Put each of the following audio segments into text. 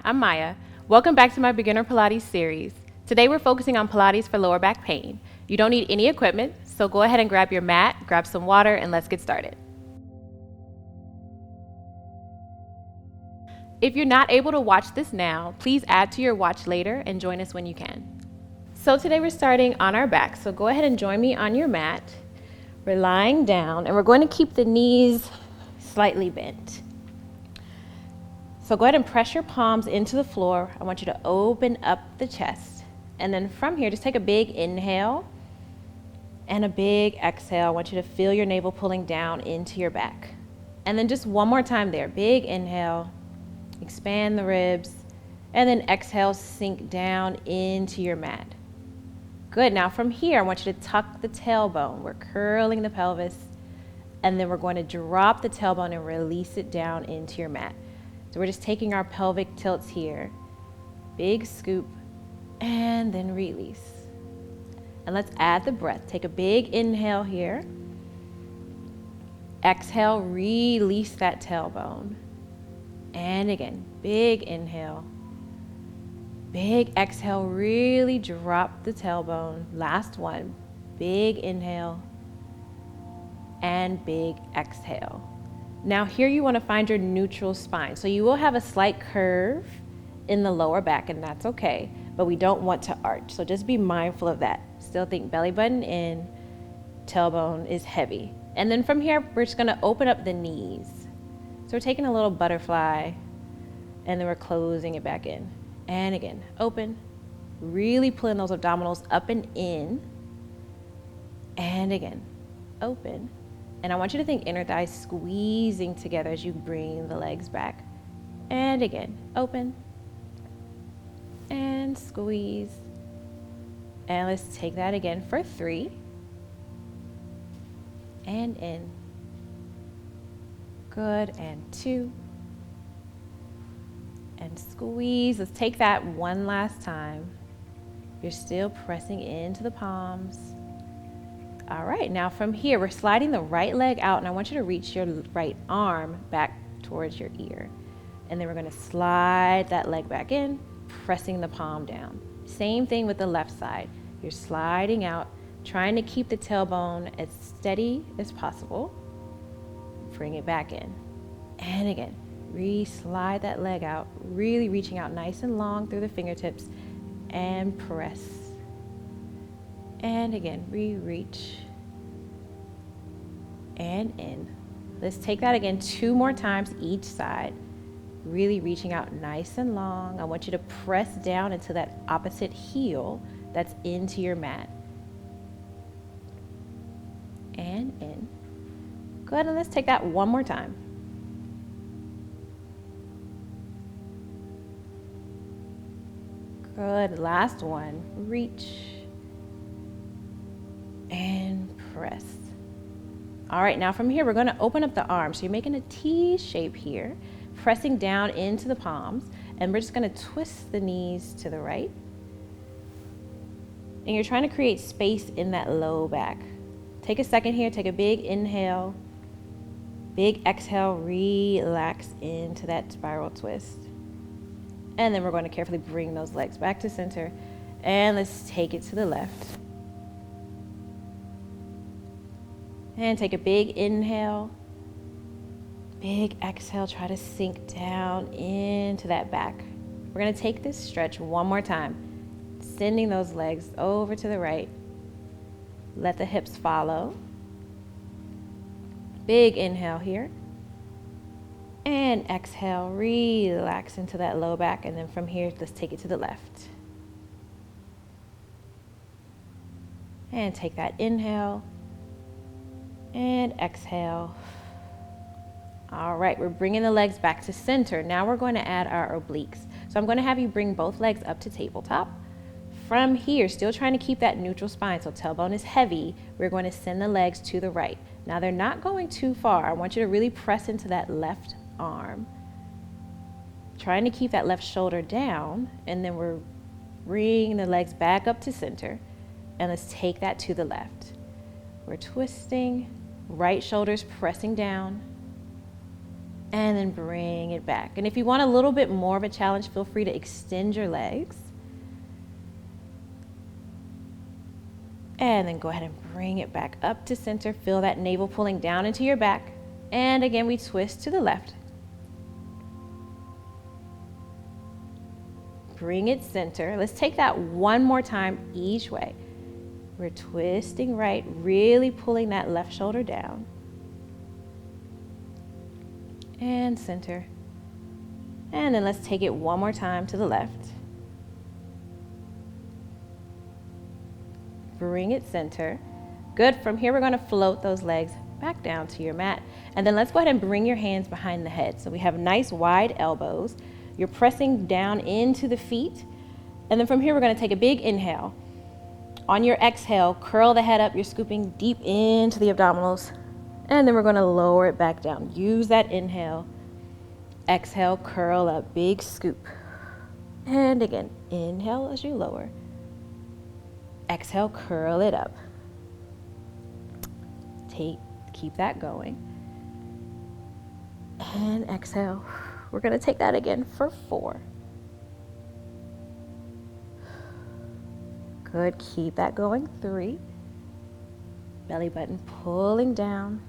I'm Maya. Welcome back to my Beginner Pilates series. Today we're focusing on Pilates for lower back pain. You don't need any equipment, so go ahead and grab your mat, grab some water, and let's get started. If you're not able to watch this now, please add to your watch later and join us when you can. So today we're starting on our back, so go ahead and join me on your mat. We're lying down and we're going to keep the knees slightly bent. So go ahead and press your palms into the floor. I want you to open up the chest. And then from here, just take a big inhale and a big exhale. I want you to feel your navel pulling down into your back. And then just one more time there. Big inhale, expand the ribs, and then exhale, sink down into your mat. Good. Now from here, I want you to tuck the tailbone. We're curling the pelvis, and then we're going to drop the tailbone and release it down into your mat. So we're just taking our pelvic tilts here. Big scoop, and then release. And let's add the breath. Take a big inhale here. Exhale, release that tailbone. And again, big inhale. Big exhale, really drop the tailbone. Last one, big inhale and big exhale. Now here you want to find your neutral spine. So you will have a slight curve in the lower back, and that's okay, but we don't want to arch. So just be mindful of that. Still think belly button in, tailbone is heavy. And then from here, we're just going to open up the knees. So we're taking a little butterfly and then we're closing it back in. And again, open, really pulling those abdominals up and in. And again, open. And I want you to think inner thighs squeezing together as you bring the legs back. And again, open and squeeze. And let's take that again for 3. And in. Good, and 2. And squeeze. Let's take that one last time. You're still pressing into the palms. All right, now from here, we're sliding the right leg out, and I want you to reach your right arm back towards your ear. And then we're gonna slide that leg back in, pressing the palm down. Same thing with the left side. You're sliding out, trying to keep the tailbone as steady as possible. Bring it back in. And again, re-slide that leg out, really reaching out nice and long through the fingertips and press. And again, re-reach and in. Let's take that again 2 more times each side, really reaching out nice and long. I want you to press down into that opposite heel that's into your mat. And in. Good, and let's take that one more time. Good, last one, reach and press. All right, now from here, we're gonna open up the arms. So you're making a T shape here, pressing down into the palms, and we're just gonna twist the knees to the right. And you're trying to create space in that low back. Take a second here, take a big inhale, big exhale, relax into that spiral twist. And then we're going to carefully bring those legs back to center. And let's take it to the left. And take a big inhale. Big exhale, try to sink down into that back. We're going to take this stretch one more time. Sending those legs over to the right. Let the hips follow. Big inhale here. And exhale, relax into that low back. And then from here, let's take it to the left. And take that inhale. And exhale. All right, we're bringing the legs back to center. Now we're going to add our obliques. So I'm going to have you bring both legs up to tabletop. From here, still trying to keep that neutral spine. So tailbone is heavy. We're going to send the legs to the right. Now they're not going too far. I want you to really press into that left arm. Trying to keep that left shoulder down, and then we're bringing the legs back up to center, and let's take that to the left. We're twisting, right shoulder's pressing down, and then bring it back. And if you want a little bit more of a challenge, feel free to extend your legs. And then go ahead and bring it back up to center. Feel that navel pulling down into your back. And again, we twist to the left. Bring it center. Let's take that one more time each way. We're twisting right, really pulling that left shoulder down. And center. And then let's take it one more time to the left. Bring it center. Good. From here, we're going to float those legs back down to your mat. And then let's go ahead and bring your hands behind the head. So we have nice wide elbows. You're pressing down into the feet. And then from here, we're going to take a big inhale. On your exhale, curl the head up. You're scooping deep into the abdominals. And then we're going to lower it back down. Use that inhale. Exhale, curl up, big scoop. And again, inhale as you lower. Exhale, curl it up. Keep that going. And exhale. We're going to take that again for 4. Good. Keep that going. 3. Belly button pulling down.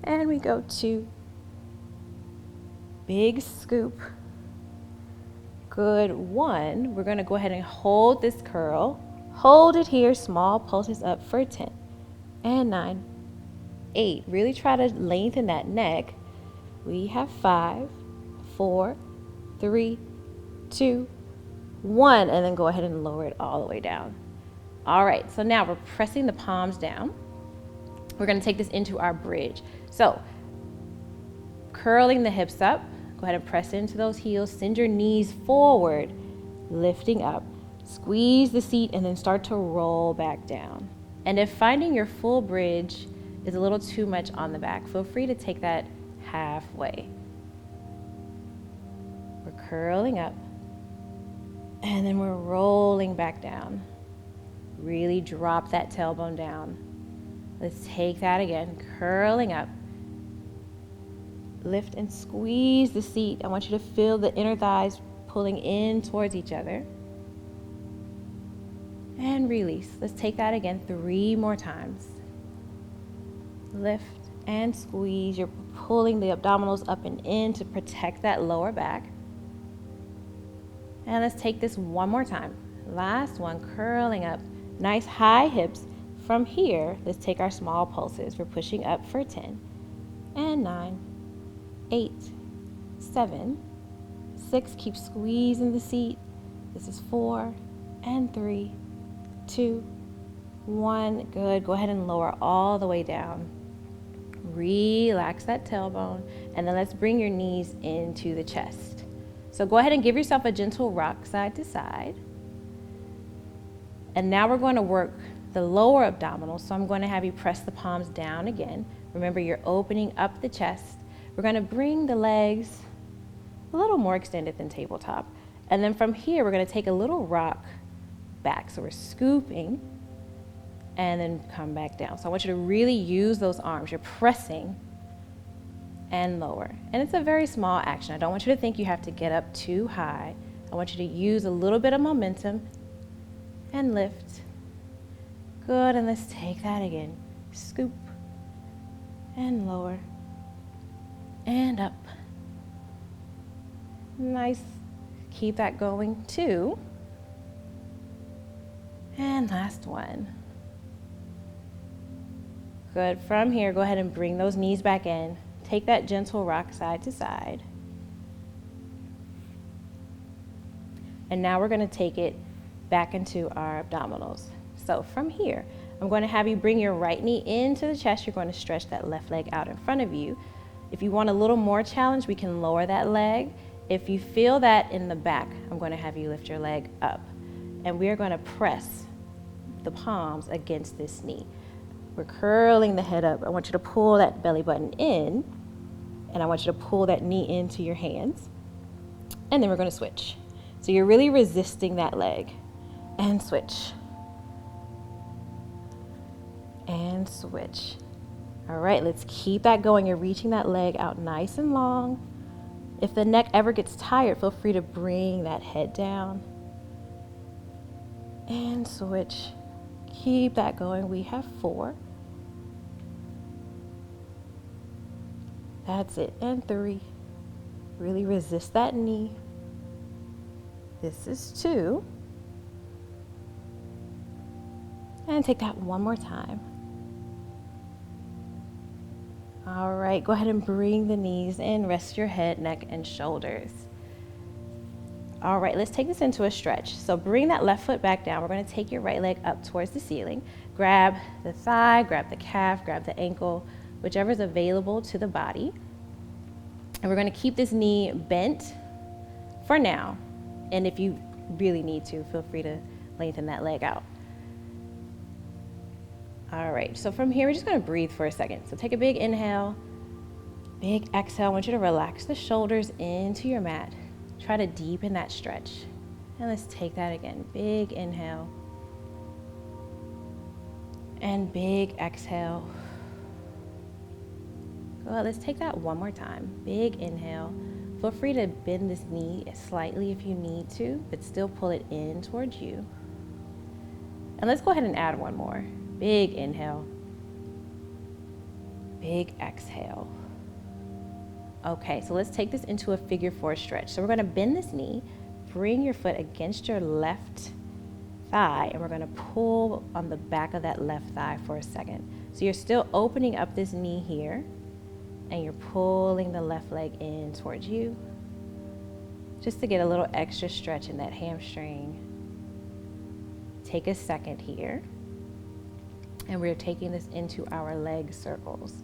And we go 2. Big scoop. Good. 1. We're going to go ahead and hold this curl. Hold it here. Small pulses up for 10. And 9. 8. Really try to lengthen that neck. We have 5, 4, 3, 2, 1. And then go ahead and lower it all the way down. All right. So now we're pressing the palms down. We're going to take this into our bridge. So curling the hips up. Go ahead and press into those heels. Send your knees forward, lifting up. Squeeze the seat and then start to roll back down. And if finding your full bridge is a little too much on the back, feel free to take that halfway. We're curling up and then we're rolling back down. Really drop that tailbone down. Let's take that again, curling up. Lift and squeeze the seat. I want you to feel the inner thighs pulling in towards each other. And release. Let's take that again 3 more times. Lift and squeeze. You're pulling the abdominals up and in to protect that lower back. And let's take this one more time. Last one, curling up. Nice high hips. From here, let's take our small pulses. We're pushing up for 10 and 9, 8, 7, 6. Keep squeezing the seat. This is 4 and 3, 2, 1. Good. Go ahead and lower all the way down. Relax that tailbone. And then let's bring your knees into the chest. So go ahead and give yourself a gentle rock side to side. And now we're going to work the lower abdominals. So I'm going to have you press the palms down again. Remember, you're opening up the chest. We're going to bring the legs a little more extended than tabletop. And then from here, we're going to take a little rock back. So we're scooping and then come back down. So I want you to really use those arms. You're pressing and lower. And it's a very small action. I don't want you to think you have to get up too high. I want you to use a little bit of momentum and lift. Good, and let's take that again. Scoop and lower and up. Nice. Keep that going. 2. And last one. Good. From here, go ahead and bring those knees back in. Take that gentle rock side to side. And now we're going to take it back into our abdominals. So from here, I'm going to have you bring your right knee into the chest. You're going to stretch that left leg out in front of you. If you want a little more challenge, we can lower that leg. If you feel that in the back, I'm going to have you lift your leg up. And we are going to press the palms against this knee. We're curling the head up. I want you to pull that belly button in, and I want you to pull that knee into your hands. And then we're going to switch. So you're really resisting that leg. And switch. And switch. All right, let's keep that going. You're reaching that leg out nice and long. If the neck ever gets tired, feel free to bring that head down. And switch. Keep that going. We have 4. That's it. And 3. Really resist that knee. This is 2. And take that one more time. All right, go ahead and bring the knees in. Rest your head, neck, and shoulders. All right, let's take this into a stretch. So bring that left foot back down. We're going to take your right leg up towards the ceiling. Grab the thigh, grab the calf, grab the ankle, whichever is available to the body. And we're going to keep this knee bent for now. And if you really need to, feel free to lengthen that leg out. All right, so from here, we're just going to breathe for a second. So take a big inhale, big exhale. I want you to relax the shoulders into your mat. Try to deepen that stretch. And let's take that again. Big inhale. And big exhale. Good, let's take that one more time. Big inhale. Feel free to bend this knee slightly if you need to, but still pull it in towards you. And let's go ahead and add one more. Big inhale. Big exhale. Okay, so let's take this into a figure 4 stretch. So we're going to bend this knee, bring your foot against your left thigh, and we're going to pull on the back of that left thigh for a second. So you're still opening up this knee here, and you're pulling the left leg in towards you, just to get a little extra stretch in that hamstring. Take a second here, and we're taking this into our leg circles.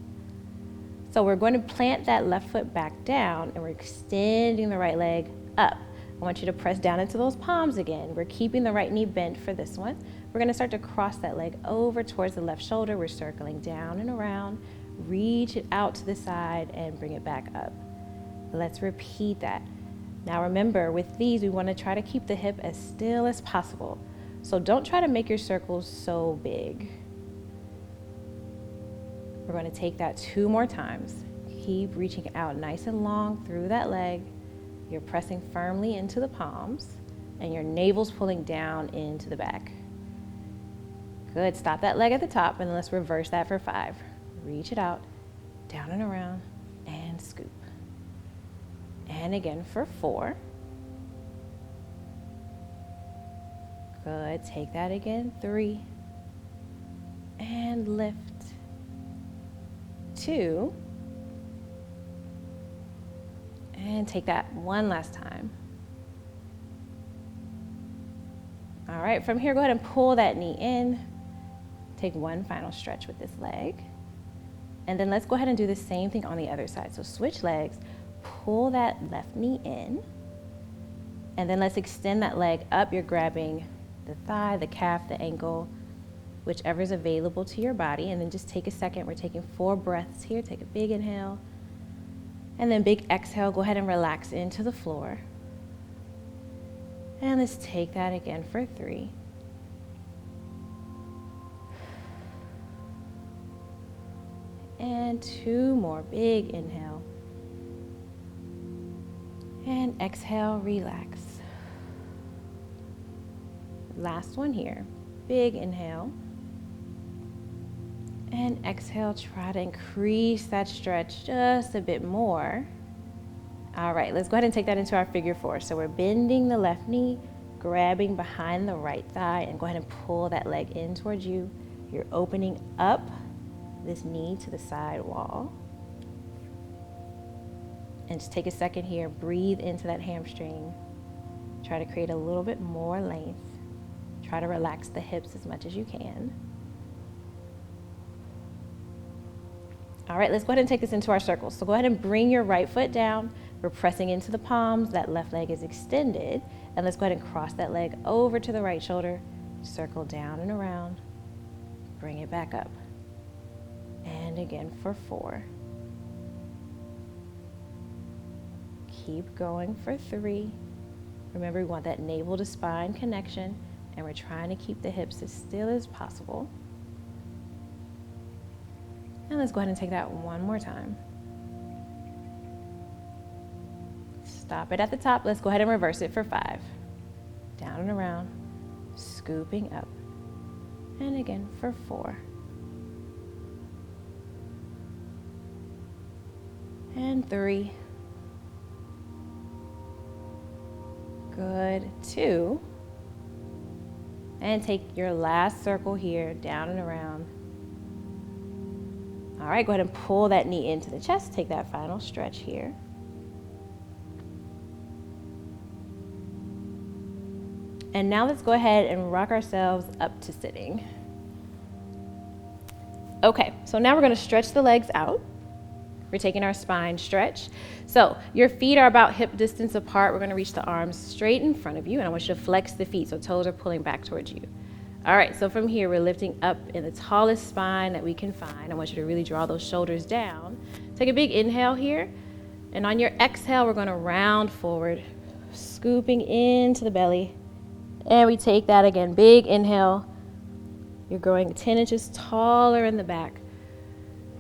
So we're going to plant that left foot back down, and we're extending the right leg up. I want you to press down into those palms again. We're keeping the right knee bent for this one. We're going to start to cross that leg over towards the left shoulder. We're circling down and around. Reach it out to the side and bring it back up. Let's repeat that. Now remember, with these, we want to try to keep the hip as still as possible. So don't try to make your circles so big. We're going to take that 2 more times. Keep reaching out nice and long through that leg. You're pressing firmly into the palms, and your navel's pulling down into the back. Good. Stop that leg at the top, and let's reverse that for 5. Reach it out, down and around, and scoop. And again for 4. Good. Take that again. 3. And lift. 2. And take that one last time. All right, from here, go ahead and pull that knee in. Take one final stretch with this leg. And then let's go ahead and do the same thing on the other side. So switch legs, pull that left knee in. And then let's extend that leg up. You're grabbing the thigh, the calf, the ankle, whichever is available to your body. And then just take a second. We're taking 4 breaths here. Take a big inhale. And then big exhale. Go ahead and relax into the floor. And let's take that again for 3. And 2 more. Big inhale. And exhale, relax. Last one here. Big inhale. And exhale, try to increase that stretch just a bit more. All right, let's go ahead and take that into our figure 4. So we're bending the left knee, grabbing behind the right thigh, and go ahead and pull that leg in towards you. You're opening up this knee to the side wall. And just take a second here, breathe into that hamstring. Try to create a little bit more length. Try to relax the hips as much as you can. All right, let's go ahead and take this into our circles. So go ahead and bring your right foot down. We're pressing into the palms. That left leg is extended. And let's go ahead and cross that leg over to the right shoulder. Circle down and around. Bring it back up. And again for 4. Keep going for 3. Remember, we want that navel to spine connection, and we're trying to keep the hips as still as possible. And let's go ahead and take that one more time. Stop it at the top. Let's go ahead and reverse it for 5. Down and around, scooping up. And again for 4. And 3. Good. 2. And take your last circle here, down and around. All right, go ahead and pull that knee into the chest. Take that final stretch here. And now let's go ahead and rock ourselves up to sitting. Okay, so now we're gonna stretch the legs out. We're taking our spine stretch. So your feet are about hip distance apart. We're gonna reach the arms straight in front of you, and I want you to flex the feet so toes are pulling back towards you. All right, so from here, we're lifting up in the tallest spine that we can find. I want you to really draw those shoulders down. Take a big inhale here, and on your exhale, we're gonna round forward, scooping into the belly. And we take that again, big inhale. You're growing 10 inches taller in the back.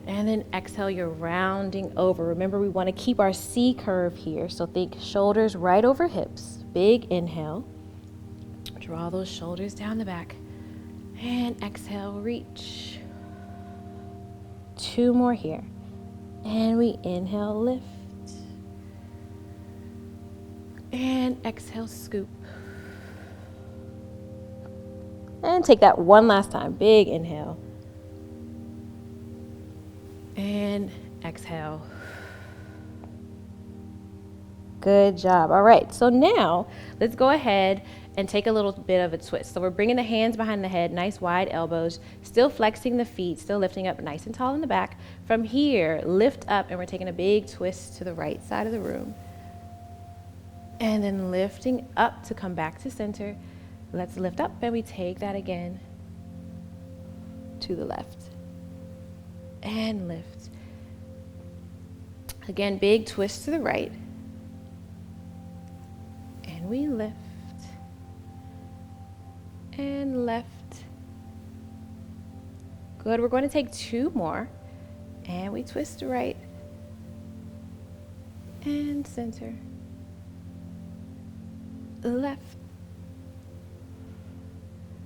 And then exhale, you're rounding over. Remember, we want to keep our C curve here. So think shoulders right over hips. Big inhale. Draw those shoulders down the back. And exhale, reach. 2 more here. And we inhale, lift. And exhale, scoop. And take that one last time. Big inhale. And exhale. Good job. All right, so now let's go ahead and take a little bit of a twist. So we're bringing the hands behind the head, nice wide elbows, still flexing the feet, still lifting up nice and tall in the back. From here, lift up, and we're taking a big twist to the right side of the room. And then lifting up to come back to center. Let's lift up, and we take that again to the left. And lift. Again, big twist to the right. And we lift. And left. Good, we're going to take 2 more. And we twist to right. And center. Left.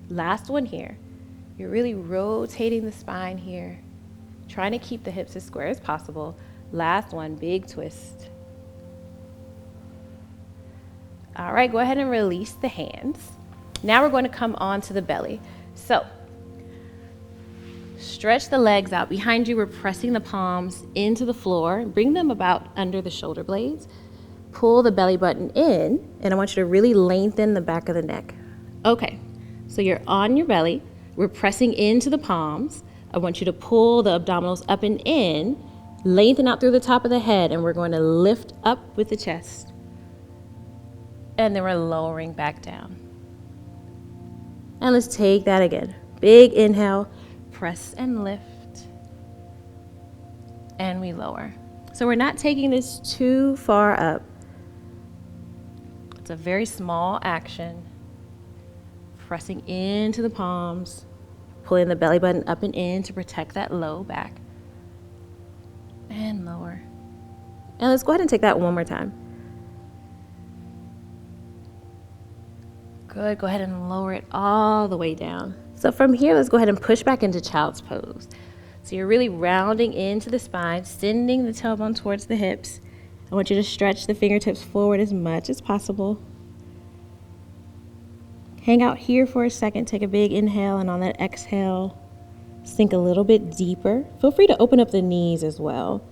Last one here. You're really rotating the spine here. Trying to keep the hips as square as possible. Last one, big twist. All right, go ahead and release the hands. Now we're going to come onto the belly. So, stretch the legs out. Behind you, we're pressing the palms into the floor. Bring them about under the shoulder blades. Pull the belly button in, and I want you to really lengthen the back of the neck. Okay, so you're on your belly. We're pressing into the palms. I want you to pull the abdominals up and in, lengthen out through the top of the head, and we're going to lift up with the chest. And then we're lowering back down. And let's take that again. Big inhale, press and lift. And we lower. So we're not taking this too far up. It's a very small action. Pressing into the palms. Pulling the belly button up and in to protect that low back. And lower. And let's go ahead and take that one more time. Good, go ahead and lower it all the way down. So from here, let's go ahead and push back into child's pose. So you're really rounding into the spine, sending the tailbone towards the hips. I want you to stretch the fingertips forward as much as possible. Hang out here for a second, take a big inhale, and on that exhale, sink a little bit deeper. Feel free to open up the knees as well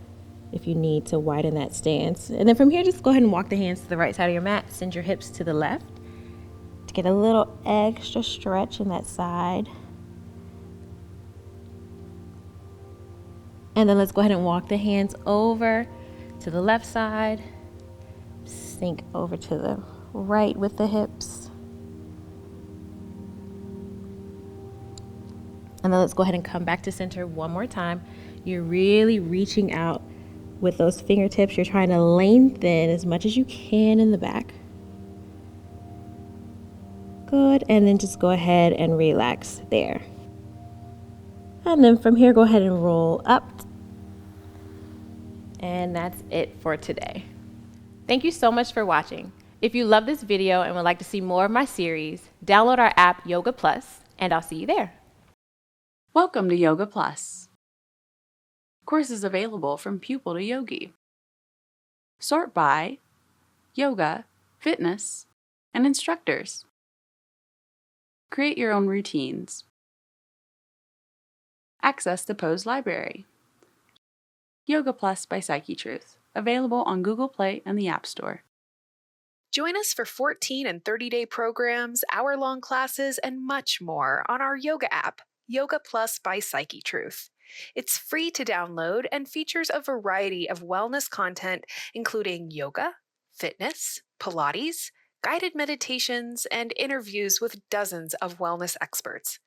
if you need to widen that stance. And then from here, just go ahead and walk the hands to the right side of your mat. Send your hips to the left to get a little extra stretch in that side. And then let's go ahead and walk the hands over to the left side. Sink over to the right with the hips. And then let's go ahead and come back to center one more time. You're really reaching out with those fingertips. You're trying to lengthen as much as you can in the back. Good, and then just go ahead and relax there. And then from here, go ahead and roll up. And that's it for today. Thank you so much for watching. If you love this video and would like to see more of my series, download our app Yoga Plus, and I'll see you there. Welcome to Yoga Plus. Courses available from pupil to yogi. Sort by yoga, fitness, and instructors. Create your own routines. Access the pose library. Yoga Plus by Psyche Truth, available on Google Play and the App Store. Join us for 14 and 30-day programs, hour-long classes, and much more on our yoga app, Yoga Plus by Psyche Truth. It's free to download and features a variety of wellness content, including yoga, fitness, Pilates, guided meditations, and interviews with dozens of wellness experts.